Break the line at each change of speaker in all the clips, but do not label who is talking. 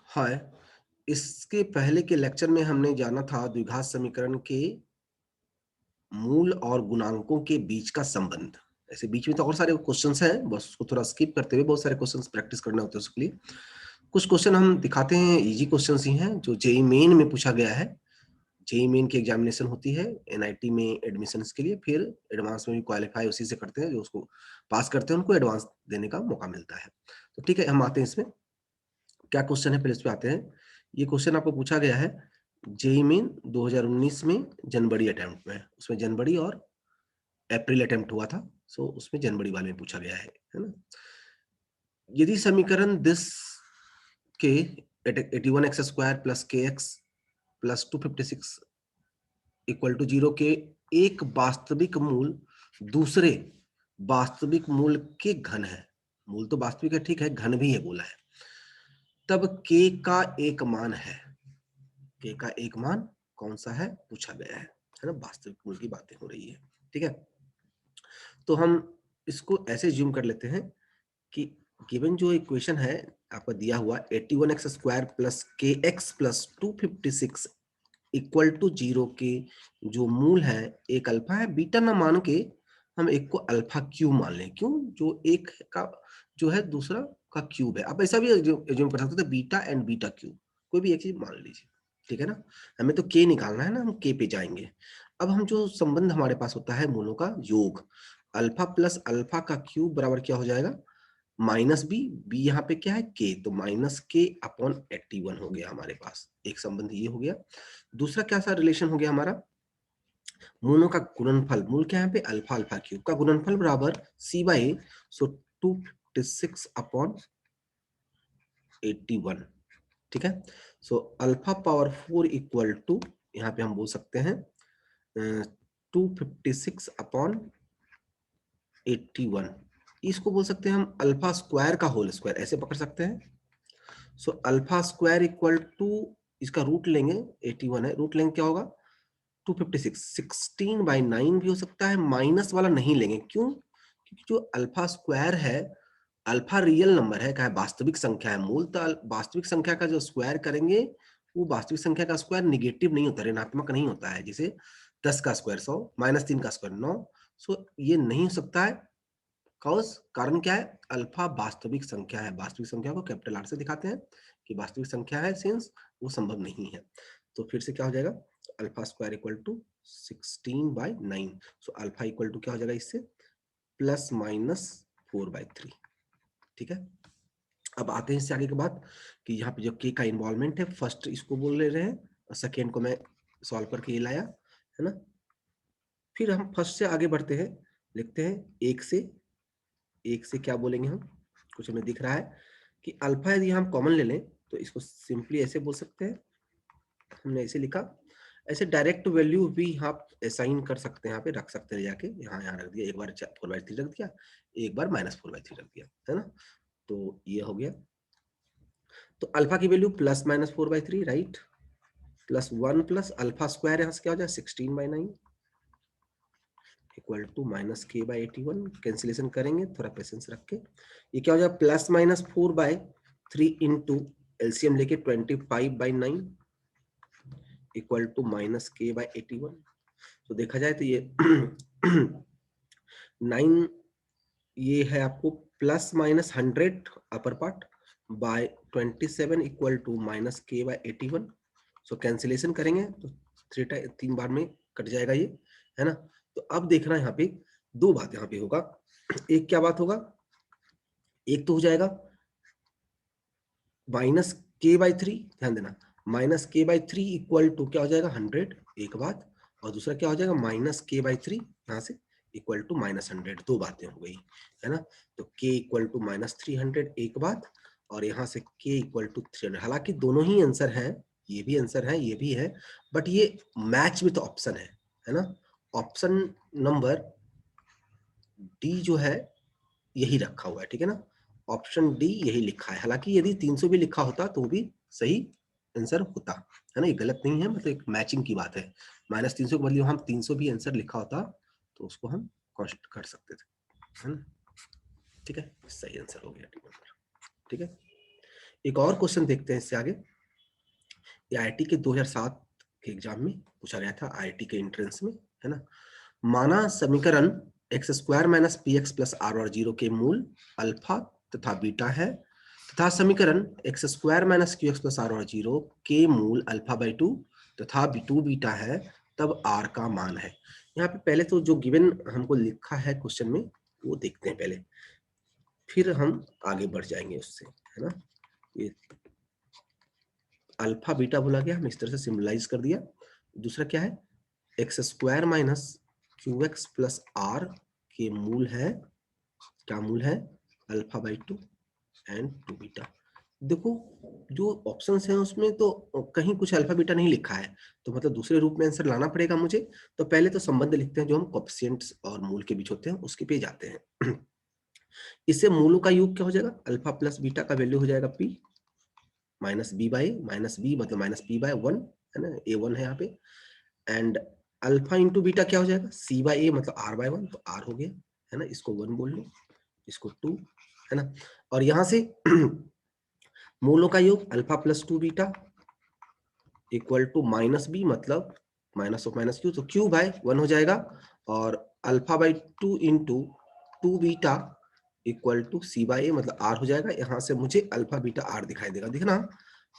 हाय। इसके पहले के लेक्चर में हमने जाना था द्विघात समीकरण के मूल और गुणांकों के बीच का संबंध। ऐसे बीच में तो और सारे क्वेश्चंस हैं, बस उसको थोड़ा स्किप करते हुए बहुत सारे क्वेश्चंस प्रैक्टिस करने होते हैं उसके लिए। कुछ क्वेश्चन हम दिखाते हैं, इजी क्वेश्चंस ही हैं जो जेईई मेन में पूछा गया है। जेईई मेन की एग्जामिनेशन होती है एनआईटी में एडमिशन्स के लिए, फिर एडवांस में भी क्वालिफाई उसी से करते हैं, जो उसको पास करते हैं उनको एडवांस देने का मौका मिलता है। तो ठीक है, हम आते हैं इसमें। क्या क्वेश्चन है पहले इस पे आते हैं। ये क्वेश्चन आपको पूछा गया है जेईई मेन 2019 में जनवरी अटेम्प्ट में। उसमें जनवरी और अप्रैल अटेम्प्ट हुआ था, सो उसमें जनवरी वाले में पूछा गया है ना। यदि समीकरण दिस के 81x² plus kx plus 256 equal to 0 के एक वास्तविक मूल दूसरे वास्तविक मूल के घन है। मूल तो वास्तविक है, ठीक है, घन भी है बोला है। तब k का एक मान है। k का एक मान कौन सा है पूछा गया है ना। वास्तविक मूल की बातें हो रही है, ठीक है। तो हम इसको ऐसे ज्यूम कर लेते हैं कि गिवन जो इक्वेशन है आपका दिया हुआ 81x² plus kx plus 256 equal to 0 के जो मूल है, एक अल्फा है, बीटा ना मान के हम एक को अल्फा क्यूब मान लें। क्यों? जो एक का जो है दूसरा का क्यूब है। आप ऐसा भी एज्यूम कर सकते थे, बीटा एंड बीटा क्यूब, कोई भी एक चीज मान लीजिए, ठीक है ना। हमें तो के निकालना है ना, हम के पे जाएंगे। अब हम जो संबंध हमारे पास होता है मूलों का योग, अल्फा प्लस अल्फा का क्यूब बराबर क्या हो जाएगा, माइनस बी। बी यहाँ पे क्या है, के, तो माइनस के अपॉन 81 हो गया हमारे पास। एक संबंध ये हो गया। दूसरा क्या सा रिलेशन हो गया हमारा, मूलों का गुणनफल। मूल क्या है यहाँ पे, अल्फा अल्फा क्यूब का गुणनफल बराबर सी बाई ए, सो 256 अपॉन 81, ठीक है। So alpha power 4 equal to, यहाँ पे हम बोल सकते हैं 256 अपॉन 81। इसको बोल सकते हैं हम अल्फा स्क्वायर का होल स्क्वायर, ऐसे पकड़ सकते हैं। So alpha square equal to, इसका रूट लेंगे, 81 है, रूट लेंगे क्या होगा 256, 16/9 भी हो सकता है। माइनस वाला नहीं लेंगे, क्यों? क्योंकि जो अल्फा स्क्वायर है, अल्फा रियल नंबर है, क्या है, वास्तविक संख्या है। मूलतः वास्तविक संख्या का जो स्क्वायर करेंगे, वो वास्तविक संख्या का स्क्वायर निगेटिव नहीं होता, ऋणात्मक नहीं होता है। जैसे 10 का स्क्वायर 100, -3 का स्क्वायर 9। सो ये नहीं हो सकता है। कॉज कारण क्या है, अल्फा वास्तविक संख्या है। वास्तविक संख्या को कैपिटल आर से दिखाते हैं कि वास्तविक संख्या है, सिंस वो संभव नहीं है। तो फिर से क्या हो जाएगा, alpha square equal to 16/9। So alpha equal to क्या हो जाएगा इससे, प्लस माइनस 4/3, ठीक है। अब आते हैं इससे आगे की बात कि यहाँ पे जो के का इन्वॉल्वमेंट है, फर्स्ट इसको बोल ले रहे हैं और सेकेंड को मैं सॉल्व करके ये लाया है ना। फिर हम फर्स्ट से आगे बढ़ते हैं, लिखते हैं एक से क्या बोलेंगे हम, कुछ हमें दिख रहा है कि अल्फा यदि हम कॉमन ले लें तो इसको सिंपली ऐसे बोल सकते हैं। हमने ऐसे लिखा, ऐसे डायरेक्ट वैल्यू भी आप असाइन कर सकते हैं, यहाँ पे रख सकते हैं, जाके यहाँ रख दिया, एक बार 4/3 रख दिया, एक बार -4/3 रख दिया, है ना। तो ये हो गया। तो अल्फा की value +-4/3, right, +1 plus alpha square यहाँ से क्या हो जाए 16/9 इक्वल टू -k/81। कैंसिलेशन करेंगे, थोड़ा पेशेंस रख के। ये क्या हो जाए +-4/3 इंटू एलसीएम लेके 25/9 इक्वल टू -k/81। तो देखा जाए तो ये 9, ये है आपको +-100 upper part by 27 equal to -k/81। So cancellation करेंगे तो 3 बार में कट जाएगा ये, है ना। तो अब देखना यहाँ पे दो बात यहाँ पे होगा। एक क्या बात होगा, एक तो हो जाएगा -k/3, ध्यान देना, -k/3 इक्वल टू क्या हो जाएगा 100, एक बात। और दूसरा क्या हो जाएगा -k/3 यहाँ से इक्वल टू -100, दो बातें हो गई, है ना। तो k इक्वल टू -300 एक बात, और यहाँ से k इक्वल टू 300। हालांकि दोनों ही आंसर हैं, ये भी आंसर है, ये भी है, बट ये मैच विथ ऑप्शन है ना। ऑप्शन नंबर डी जो है यही रखा हुआ है, ठीक है ना। ऑप्शन डी यही लिखा है। हालांकि यदि 300 भी लिखा होता तो भी सही आंसर होता, है ना। ये गलत नहीं है, मतलब एक मैचिंग की बात है। -300 के बदले हम 300 भी आंसर लिखा होता तो उसको हम कॉन्स्ट कर सकते थे, है ना। ठीक है, सही आंसर हो गया, ठीक है। एक और क्वेश्चन देखते हैं इससे आगे। ये आईआईटी के 2007 के एग्जाम में पूछा गया था, आईआईटी के एंट्रेंस में, है ना। माना समीकरण x square minus p x plus r और जीरो के मूल अल्फा तथा बीटा है, तथा समीकरण x square minus q x plus r और जीरो के मूल अल्फा बाई टू तथा बी टू बीटा है, तब आर का मान है। यहाँ पे पहले तो जो गिवन हमको लिखा है क्वेश्चन में वो देखते हैं पहले, फिर हम आगे बढ़ जाएंगे उससे, है ना। ये अल्फा बीटा बोला गया, हम इस तरह से सिंबलाइज कर दिया। दूसरा क्या है, x square minus q x plus r के मूल है, क्या मूल है, alpha by two and two beta. देखो जो ऑप्शंस हैं उसमें तो कहीं कुछ अल्फा बीटा नहीं लिखा है, तो मतलब दूसरे रूप में आंसर लाना पड़ेगा मुझे। तो पहले तो संबंध लिखते हैं जो हम कोएफिशिएंट्स और मूल के बीच होते हैं, उसके पे जाते हैं। इससे मूलों का योग क्या हो जाएगा, अल्फा प्लस बीटा का वैल्यू हो जाएगा p minus b by minus B, मतलब माइनस पी बाय वन, है ना, ए वन है यहाँ पे। एंड अल्फा इंटू बीटा क्या हो जाएगा, सी बाई ए मतलब आर बाय वन, तो आर हो गया, है ना, इसको वन बोल लो, इसको टू, है ना। और यहां से मूलों का योग alpha plus two beta equal to minus B, मतलब माइनस ऑफ माइनस क्यू, तो क्यू बाय वन हो जाएगा। और alpha by two into two beta equal to C by A मतलब आर हो जाएगा। यहाँ से मुझे अल्फा बीटा आर दिखाई देगा, दिखना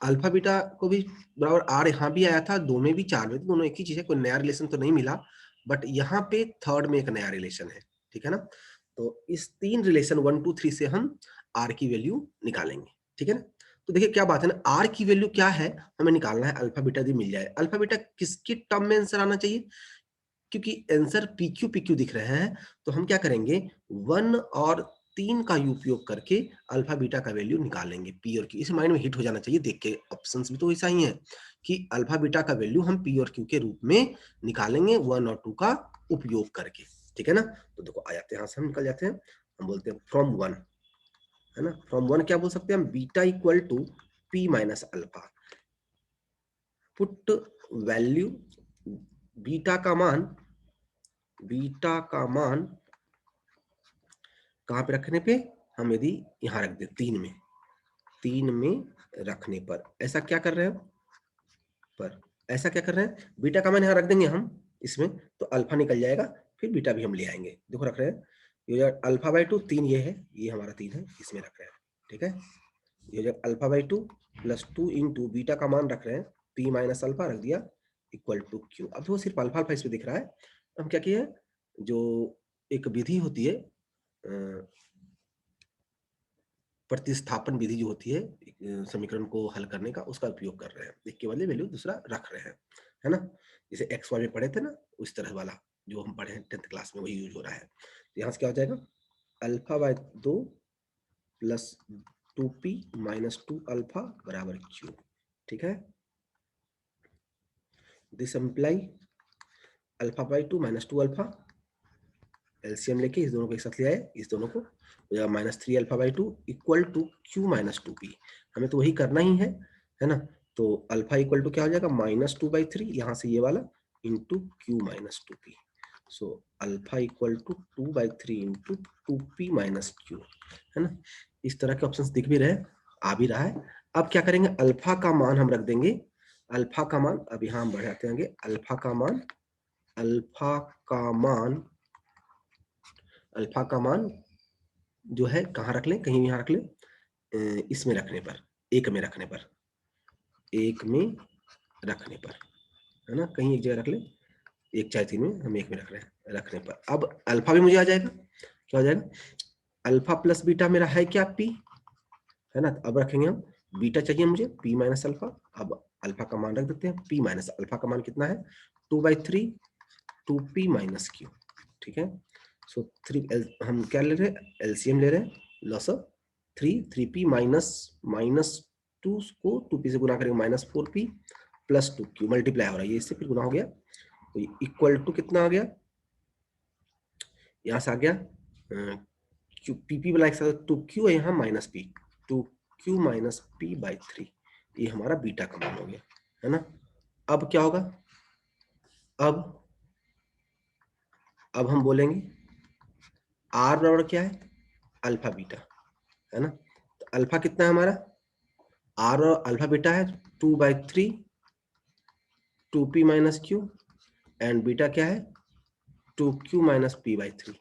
अल्फा बीटा को भी बराबर आर यहाँ भी आया था, दो में भी चार में, दोनों एक ही चीज है, कोई नया रिलेशन तो नहीं मिला, बट यहाँ पे थर्ड में एक नया रिलेशन है, ठीक है ना। तो इस तीन रिलेशन 1 2 3 से हम आर की वैल्यू निकालेंगे, ठीक है ना। तो देखिए क्या बात है ना, आर की वैल्यू क्या है हमें निकालना है, अल्फा बीटा भी मिल जाए। अल्फा बीटा किसकी टर्म में आंसर आना चाहिए, क्योंकि आंसर पीक्यू पीक्यू दिख रहे हैं, तो हम क्या करेंगे, वन और तीन का उपयोग करके अल्फा बीटा का वैल्यू निकालेंगे, पी और क्यू। इसे माइंड में हिट हो जाना चाहिए देख के, ऑप्शंस भी तो ऐसा ही है कि अल्फा बीटा का वैल्यू हम पी और क्यू के रूप में निकालेंगे वन और टू का उपयोग करके, ठीक है ना। तो देखो आ जाते हैं, यहाँ से हम निकल जाते हैं, हम बोलते हैं फ्रॉम वन, है ना, फ्रॉम वन क्या बोल सकते हैं हम, beta equal to p minus alpha, put value beta का मान, बीटा का मान कहां पे रखने पे, हम यदि यहां रख दे तीन में, तीन में रखने पर ऐसा क्या कर रहे हैं, पर ऐसा क्या कर रहे हैं, बीटा का मान यहां रख देंगे हम इसमें, तो अल्फा निकल जाएगा, फिर बीटा भी हम ले आएंगे। देखो रख रहे हैं, ये अल्फा बाई टू तीन, ये है, ये हमारा तीन है, इसमें रख रहे हैं, ठीक है। ये जो alpha by two plus two into beta का मान रख रहे हैं, पी माइनस अल्फा रख दिया इक्वल टू क्यू। अब वो सिर्फ अल्फा अल्फा इसमें दिख रहा है, हम क्या किए, जो एक विधि होती है प्रतिस्थापन विधि जो होती है समीकरण को हल करने का, उसका उपयोग कर रहे हैं, एक के बदले वैल्यू दूसरा रख रहे हैं, है ना। जैसे एक्स वाई में पढ़े थे ना, उस तरह वाला जो हम पढ़े हैं 10th क्लास में, वही यूज हो रहा है। तो यहाँ से क्या हो जाएगा, अल्फा बाय दो plus two p minus two alpha बराबर क्यू, ठीक है। This imply alpha by to minus two alpha, LCM लेके इस दोनों को एक साथ ले आए, इस दोनों को minus three alpha by two equal to q minus two p, हमें तो वही करना ही है ना। तो अल्फा इक्वल टू क्या हो जाएगा, माइनस टू बाई थ्री, यहाँ से ये वाला into q minus two p, so alpha equal to two by three into two p minus q, है ना। इस तरह के ऑप्शंस दिख भी रहे, आ भी रहा है। अब क्या करेंगे, अल्फा का मान हम रख देंगे, अल्फा का मान, अब यहाँ हम बढ़ाते हैं, अल्फा का मान, अल्फा का मान, अल्फा का मान जो है कहाँ रख लें, कहीं यहाँ रख लें, इसमें रखने पर, एक में रखने पर, एक में रखने पर, है ना, कहीं एक जगह रख लें, एक चाहे तीन में, हम एक में रख रहे हैं, रखने पर अब अल्फा भी मुझे आ जाएगा, क्या हो जाएगा, अल्फा प्लस बीटा मेरा है क्या, पी, है ना। अब रखेंगे हम, बीटा चाहिए मुझे पी माइनस अल्फा, अब अल्फा का मान रख देते हैं, पी माइनस अल्फा का मान कितना है, two by three two p minus q, ठीक है। सो थ्री हम क्या ले रहे हैं, एलसीएम ले रहे हैं, loss of three, three P minus minus two को टू पी से गुना करेंगे, minus four P plus two Q, multiply हो रहा है ये, इससे फिर गुना हो गया, तो इक्वल टू कितना आ गया, यहाँ से आ गया क्यू पी पी वाला एक साथ टू क्यू है, यहाँ minus p, two q minus p by three, ये हमारा बीटा का मान हो गया, है ना। अब क्या होगा, अब हम बोलेंगे आर बराबर क्या है, अल्फा बीटा, है ना। तो अल्फा कितना है हमारा, आर और अल्फा बीटा है 2/3 2p minus Q, and beta क्या है 2q माइनस p/3,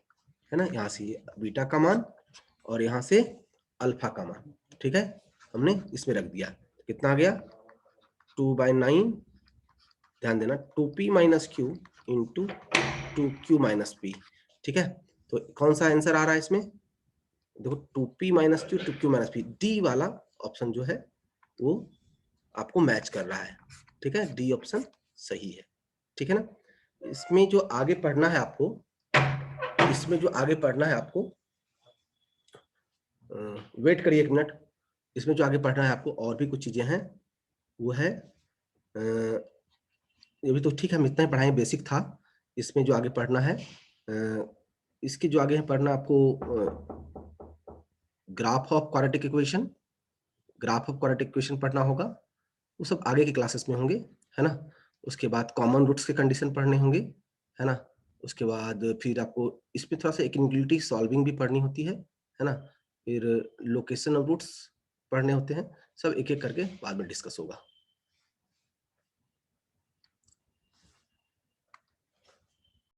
है ना। यहाँ से बीटा का मान और यहाँ से अल्फा का मान, ठीक है, हमने इसमें रख दिया। कितना आ गया 2/9, ध्यान देना 2p minus Q into 2q minus p, ठीक है। तो कौन सा आंसर आ रहा है इसमें, देखो 2p minus Q 2q minus p, D वाला ऑप्शन जो है वो आपको मैच कर रहा है, ठीक है, डी ऑप्शन सही है, ठीक है ना। इसमें जो आगे पढ़ना है आपको, इसमें जो आगे पढ़ना है आपको, वेट करिए 1 मिनट, इसमें जो आगे पढ़ना है आपको और भी कुछ चीजें हैं, वो है ये भी तो ठीक है, हम इतना ही पढ़ाएं, बेसिक था। इसमें जो आगे पढ़ना है, इसके जो आगे पढ़ना आपको graph of quadratic equation, graph of quadratic equation पढ़ना होगा, वो सब आगे की क्लासेस में होंगे, है ना। उसके बाद कॉमन रूट्स के कंडीशन पढ़ने होंगे, है ना। उसके बाद फिर आपको इसमें थोड़ा सा इक्विलिटी सॉल्विंग भी पढ़नी होती है ना। फिर लोकेशन ऑफ रूट्स पढ़ने होते हैं, सब एक एक करके बाद में डिस्कस होगा।